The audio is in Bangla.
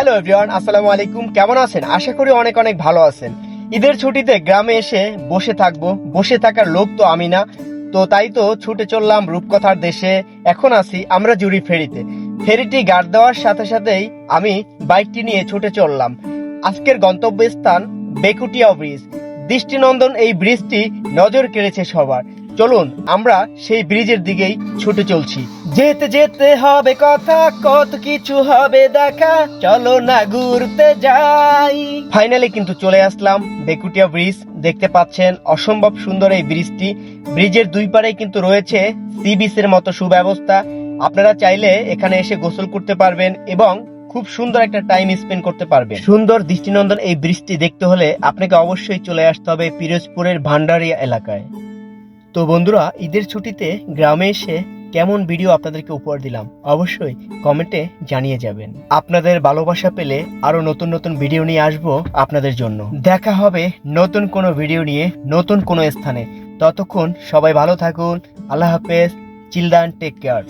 হ্যালো এভরিওয়ান, আসসালামু আলাইকুম। কেমন আছেন? আশা করি অনেক অনেক ভালো আছেন। ঈদের ছুটিতে গ্রামে এসে বসে থাকবো, বসে থাকার লোক তো আমি না, তো তাই তো ছুটে চললাম রূপকথার দেশে। এখন আছি আমরা জুড়ি ফেরিতে। ফেরিটি গার্ড দেওয়ার সাথে সাথেই আমি বাইকটি নিয়ে ছুটে চললাম। আজকের গন্তব্যস্থান বেকুটিয়া ব্রিজ। দৃষ্টিনন্দন এই ব্রিজটি নজর কেড়েছে সবার। চলুন আমরা সেই ব্রিজের দিকেই ছুটে চলছি। যেতে যেতে হবে কথা, কত কিছু হবে দেখা, চলো না ঘুরতে যাই। ফাইনালি কিন্তু চলে আসলাম বেকুটিয়া ব্রিজ। দেখতে পাচ্ছেন অসম্ভব সুন্দর এই ব্রিজটি। ব্রিজের দুই পারে কিন্তু রয়েছে সি বিচের মতো সুব্যবস্থা। আপনারা চাইলে এখানে এসে গোসল করতে পারবেন এবং খুব সুন্দর একটা টাইম স্পেন্ড করতে পারবেন। সুন্দর দৃষ্টিনন্দন এই ব্রিজটি দেখতে হলে আপনাকে অবশ্যই চলে আসতে হবে পিরোজপুরের ভান্ডারিয়া এলাকায়। তো বন্ধুরা, ঈদের ছুটিতে গ্রামে এসে কেমন ভিডিও আপনাদেরকে উপহার দিলাম অবশ্যই কমেন্টে জানিয়ে যাবেন। আপনাদের ভালোবাসা পেলে আরো নতুন নতুন ভিডিও নিয়ে আসবো আপনাদের জন্য। দেখা হবে নতুন কোনো ভিডিও নিয়ে নতুন কোনো স্থানে। ততক্ষণ সবাই ভালো থাকুন। আল্লাহ হাফেজ। Children take care.